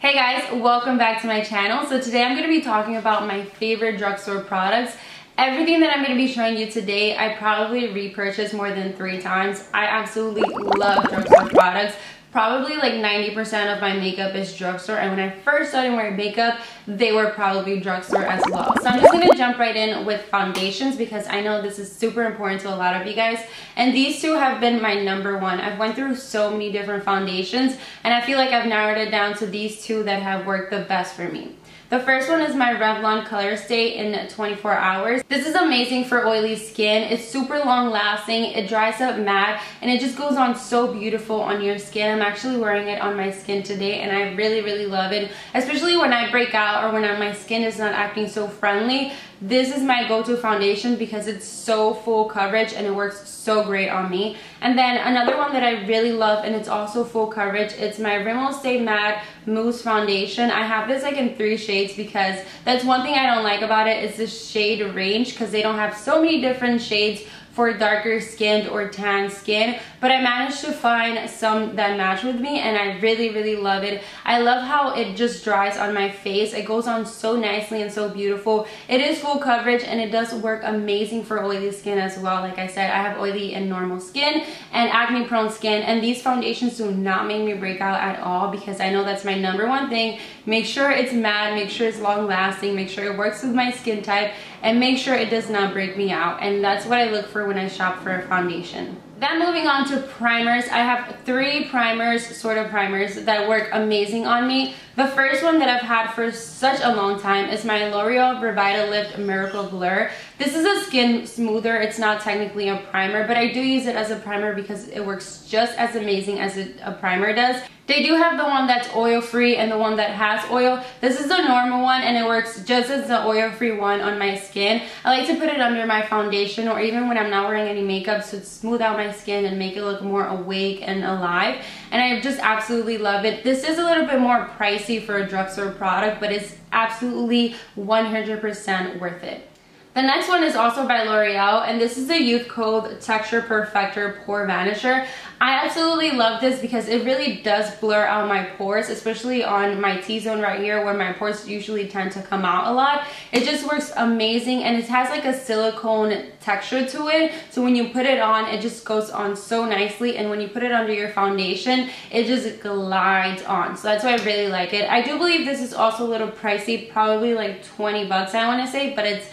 Hey guys, welcome back to my channel. So today I'm going to be talking about my favorite drugstore products. Everything that I'm going to be showing you today, I probably repurchased more than 3 times. I absolutely love drugstore products. Probably like 90% of my makeup is drugstore, and when I first started wearing makeup, they were probably drugstore as well. So I'm just going to jump right in with foundations because I know this is super important to a lot of you guys, and these two have been my #1. I've went through so many different foundations, and I feel like I've narrowed it down to these two that have worked the best for me. The first one is my Revlon Color Stay in 24 hours. This is amazing for oily skin. It's super long lasting, it dries up matte, and it just goes on so beautiful on your skin. I'm actually wearing it on my skin today and I really love it, especially when I break out or when my skin is not acting so friendly. This is my go-to foundation because it's so full coverage and it works so great on me. And then another one that I really love, and it's also full coverage, it's my Rimmel Stay Matte Mousse Foundation. I have this like in 3 shades because that's one thing I don't like about it, is the shade range, because they don't have so many different shades for darker skinned or tan skin, but I managed to find some that match with me and I really love it. I love how it just dries on my face. It goes on so nicely and so beautiful. It is full coverage and it does work amazing for oily skin as well. Like I said, I have oily and normal skin and acne prone skin, and these foundations do not make me break out at all because I know that's my #1 thing. Make sure it's matte, make sure it's long lasting, make sure it works with my skin type, and make sure it does not break me out. And that's what I look for when I shop for a foundation. Then moving on to primers, I have 3 primers, sort of primers, that work amazing on me. The first one that I've had for such a long time is my L'Oreal Revitalift Miracle Blur. This is a skin smoother. It's not technically a primer, but I do use it as a primer because it works just as amazing as a primer does. They do have the one that's oil-free and the one that has oil. This is the normal one and it works just as the oil-free one on my skin. I like to put it under my foundation or even when I'm not wearing any makeup to smooth out my skin and make it look more awake and alive. And I just absolutely love it. This is a little bit more pricey for a drugstore product, but it's absolutely 100% worth it. The next one is also by L'Oreal, and this is the Youth Code Texture Perfector Pore Vanisher. I absolutely love this because it really does blur out my pores, especially on my T-zone right here where my pores usually tend to come out a lot. It just works amazing, and it has like a silicone texture to it, so when you put it on, it just goes on so nicely, and when you put it under your foundation, it just glides on. So that's why I really like it. I do believe this is also a little pricey, probably like 20 bucks I want to say, but it's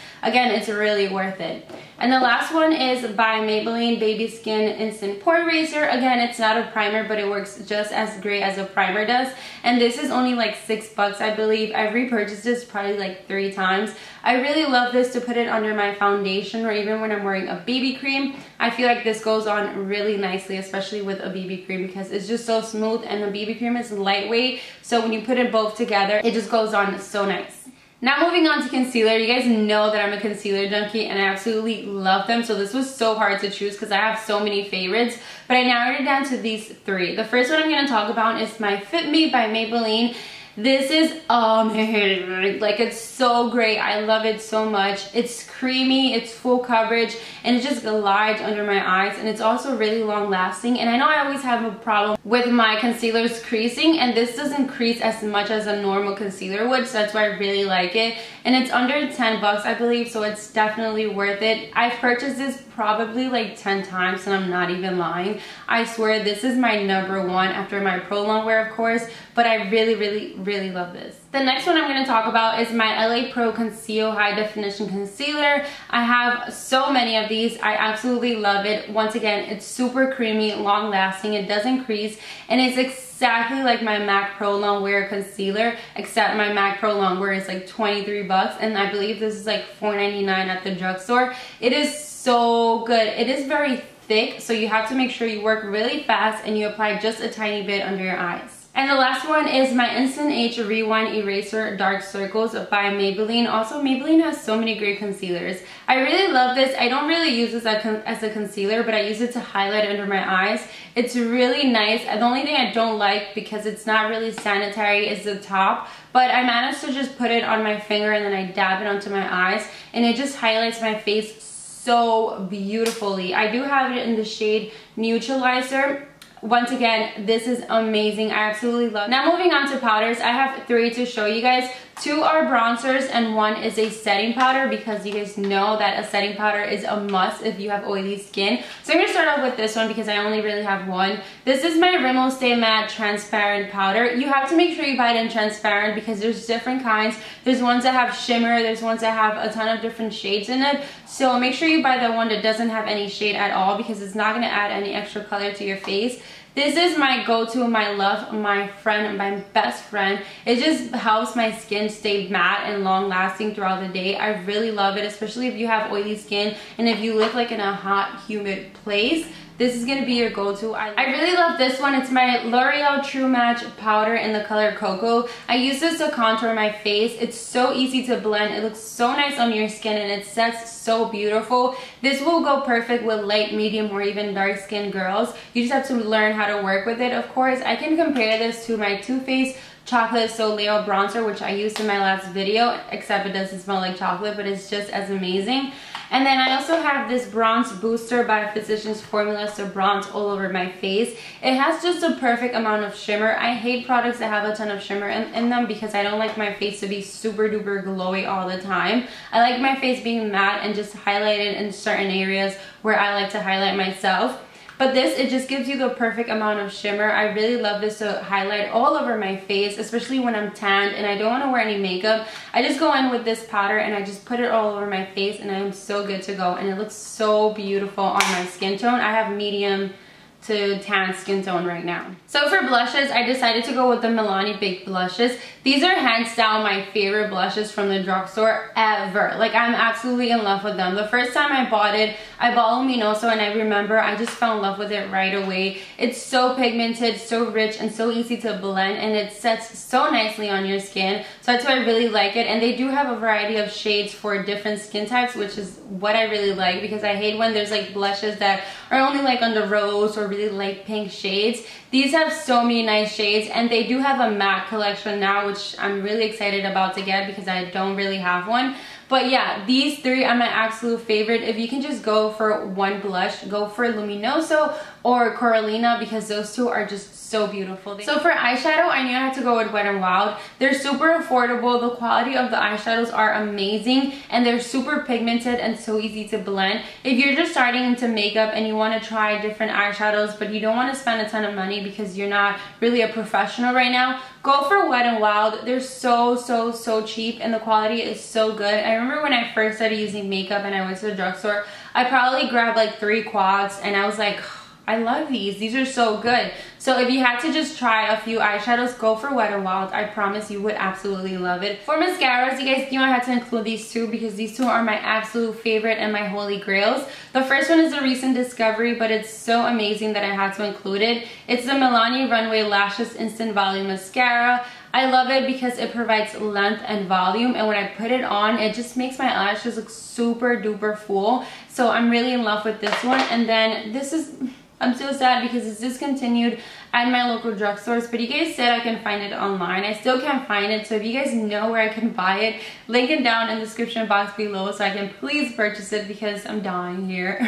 really worth it. And the last one is by Maybelline Baby Skin Instant Pore Eraser. Again, it's not a primer, but it works just as great as a primer does. And this is only like 6 bucks, I believe. I've repurchased this probably like 3 times. I really love this to put it under my foundation or even when I'm wearing a BB cream. I feel like this goes on really nicely, especially with a BB cream, because it's just so smooth and the BB cream is lightweight. So when you put it both together, it just goes on so nice. Now moving on to concealer. You guys know that I'm a concealer junkie and I absolutely love them. So this was so hard to choose because I have so many favorites, but I narrowed it down to these 3. The first one I'm going to talk about is my Fit Me by Maybelline. This is amazing. Like, it's so great. I love it so much. It's creamy, it's full coverage, and it just glides under my eyes, and it's also really long lasting. And I know I always have a problem with my concealers creasing, and this doesn't crease as much as a normal concealer would, so that's why I really like it. And it's under 10 bucks, I believe, so it's definitely worth it. I've purchased this probably like 10 times and I'm not even lying. I swear this is my #1 after my Pro Longwear, of course, but I really love this. The next one I'm going to talk about is my LA Pro Conceal High Definition Concealer. I have so many of these. I absolutely love it. Once again, it's super creamy, long lasting, it doesn't crease, and it's exactly like my MAC Pro Longwear concealer, except my MAC Pro Longwear is like 23 bucks, and I believe this is like $4.99 at the drugstore. It is so good. It is very thick, so you have to make sure you work really fast and you apply just a tiny bit under your eyes. And the last one is my Instant Age Rewind Eraser Dark Circles by Maybelline. Also, Maybelline has so many great concealers. I really love this. I don't really use this as a concealer, but I use it to highlight under my eyes. It's really nice. The only thing I don't like, because it's not really sanitary, is the top. But I managed to just put it on my finger and then I dab it onto my eyes, and it just highlights my face so beautifully. I do have it in the shade Neutralizer. once again, this is amazing. I absolutely love it. Now moving on to powders, I have 3 to show you guys. 2 are bronzers and 1 is a setting powder, because you guys know that a setting powder is a must if you have oily skin. So I'm going to start off with this one because I only really have one. This is my Rimmel Stay Matte Transparent Powder. You have to make sure you buy it in transparent because there's different kinds. There's ones that have shimmer, there's ones that have a ton of different shades in it. So make sure you buy the one that doesn't have any shade at all, because it's not going to add any extra color to your face. This is my go-to, my love, my friend, my best friend. It just helps my skin stay matte and long-lasting throughout the day. I really love it, especially if you have oily skin and if you live like in a hot, humid place. This is going to be your go-to. I really love this one. It's my L'Oreal True Match powder in the color Cocoa. I use this to contour my face. It's so easy to blend. It looks so nice on your skin and it sets so beautiful. This will go perfect with light, medium, or even dark skin girls. You just have to learn how to work with it, of course. I can compare this to my Too Faced Chocolate Soleil bronzer, which I used in my last video, except it doesn't smell like chocolate, but it's just as amazing. And then I also have this Bronze Booster by Physicians Formula to bronze all over my face. It has just a perfect amount of shimmer. I hate products that have a ton of shimmer in them because I don't like my face to be super duper glowy all the time. I like my face being matte and just highlighted in certain areas where I like to highlight myself. But this, it just gives you the perfect amount of shimmer. I really love this to highlight all over my face, especially when I'm tanned and I don't want to wear any makeup. I just go in with this powder and I just put it all over my face and I am so good to go. And it looks so beautiful on my skin tone. I have medium to tan skin tone right now. So for blushes, I decided to go with the Milani Big Blushes. These are hands down my favorite blushes from the drugstore ever. Like, I'm absolutely in love with them. The first time I bought it, I bought Luminoso and I remember I just fell in love with it right away. It's so pigmented, so rich, and so easy to blend, and it sets so nicely on your skin. So that's why I really like it. And they do have a variety of shades for different skin types, which is what I really like, because I hate when there's like blushes that are only like on the rose or really light pink shades. These have so many nice shades, and they do have a matte collection now, which I'm really excited about to get because I don't really have one. But yeah, these 3 are my absolute favorite. If you can just go for one blush, go for Luminoso or Corallina, because those 2 are just so beautiful. So for eyeshadow, I knew I had to go with Wet n Wild. They're super affordable. The quality of the eyeshadows are amazing, and they're super pigmented and so easy to blend. If you're just starting into makeup and you want to try different eyeshadows, but you don't want to spend a ton of money because you're not really a professional right now, go for Wet n Wild. They're so cheap, and the quality is so good. I remember when I first started using makeup and I went to the drugstore, I probably grabbed like 3 quads and I was like, I love these. These are so good. So if you had to just try a few eyeshadows, go for Wet n Wild. I promise you would absolutely love it. For mascaras, you guys, I had to include these 2 because these 2 are my absolute favorite and my holy grails. The first one is a recent discovery, but it's so amazing that I had to include it. It's the Milani Runway Lashes Instant Volume Mascara. I love it because it provides length and volume, and when I put it on, it just makes my eyelashes look super duper full. So I'm really in love with this one. And then this is, I'm so sad because it's discontinued at my local drugstores, but you guys said I can find it online. I still can't find it, so if you guys know where I can buy it, link it down in the description box below so I can please purchase it because I'm dying here.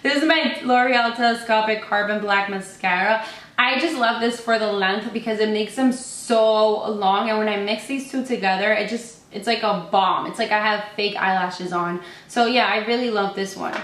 This is my L'Oreal Telescopic Carbon Black Mascara. I just love this for the length because it makes them so long, and when I mix these 2 together, it's like a bomb. It's like I have fake eyelashes on. So yeah, I really love this one.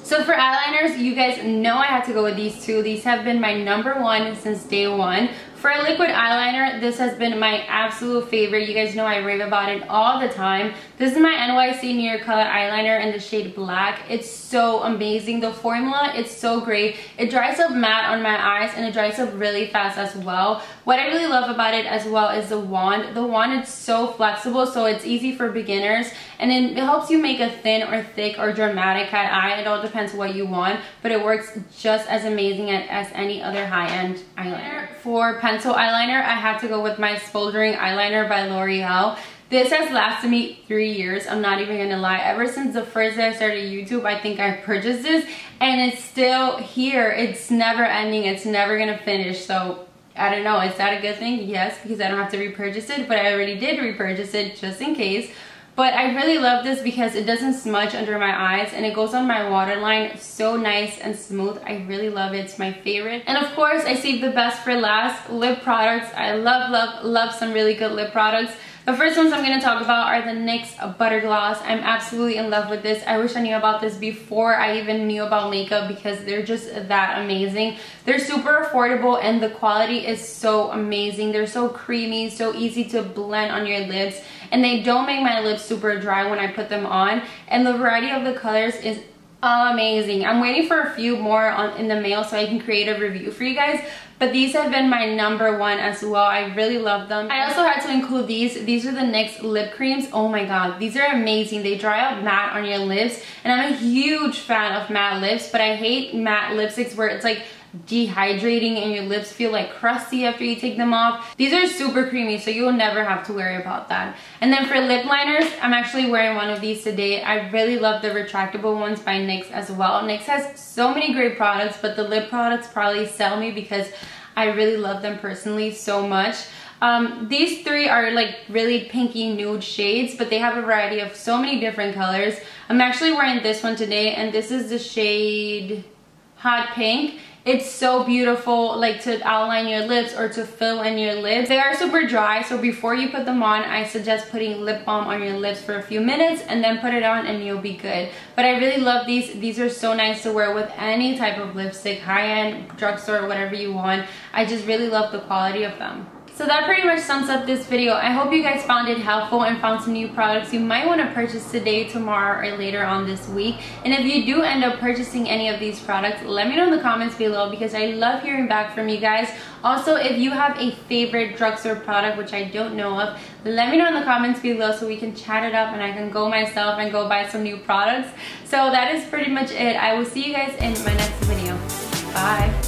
So for eyeliners, you guys know I had to go with these 2. These have been my #1 since day 1. For a liquid eyeliner, this has been my absolute favorite. You guys know I rave about it all the time. This is my NYC New York Color Eyeliner in the shade Black. It's so amazing. The formula, it's so great. It dries up matte on my eyes, and it dries up really fast as well. What I really love about it as well is the wand. The wand is so flexible, so it's easy for beginners, and it helps you make a thin or thick or dramatic cat eye. It all depends what you want, but it works just as amazing as any other high-end eyeliner. For pencil eyeliner, I had to go with my Smoldering Eyeliner by L'Oreal. This has lasted me 3 years. I'm not even gonna lie. Ever since the first day I started YouTube, I think I purchased this, and it's still here. It's never ending. It's never gonna finish. So I don't know. Is that a good thing? Yes, because I don't have to repurchase it, but I already did repurchase it just in case. But I really love this because it doesn't smudge under my eyes and it goes on my waterline so nice and smooth. I really love it. It's my favorite. And of course, I saved the best for last, lip products. I love some really good lip products. The first ones I'm going to talk about are the NYX Butter Gloss. I'm absolutely in love with this. I wish I knew about this before I even knew about makeup because they're just that amazing. They're super affordable and the quality is so amazing. They're so creamy, so easy to blend on your lips, and they don't make my lips super dry when I put them on. And the variety of the colors is amazing. I'm waiting for a few more in the mail so I can create a review for you guys, but these have been my #1 as well. I really love them. I also had to include these. These are the Nyx Lip Creams. Oh my god, these are amazing. They dry out matte on your lips, and I'm a huge fan of matte lips, but I hate matte lipsticks where it's like dehydrating and your lips feel like crusty after you take them off. These are super creamy, so you'll never have to worry about that. And then for lip liners, I'm actually wearing one of these today. I really love the retractable ones by NYX as well. NYX has so many great products, but the lip products probably sell me because I really love them personally so much. These three are like really pinky nude shades, but they have a variety of so many different colors. I'm actually wearing this one today, and this is the shade Hot Pink. It's so beautiful, like to outline your lips or to fill in your lips. They are super dry, so before you put them on, I suggest putting lip balm on your lips for a few minutes and then put it on and you'll be good. But I really love these. These are so nice to wear with any type of lipstick, high-end, drugstore, whatever you want. I just really love the quality of them. So that pretty much sums up this video. I hope you guys found it helpful and found some new products you might want to purchase today, tomorrow, or later on this week. And if you do end up purchasing any of these products, let me know in the comments below because I love hearing back from you guys. Also, if you have a favorite drugstore product, which I don't know of, let me know in the comments below so we can chat it up and I can go myself and go buy some new products. So that is pretty much it. I will see you guys in my next video. Bye.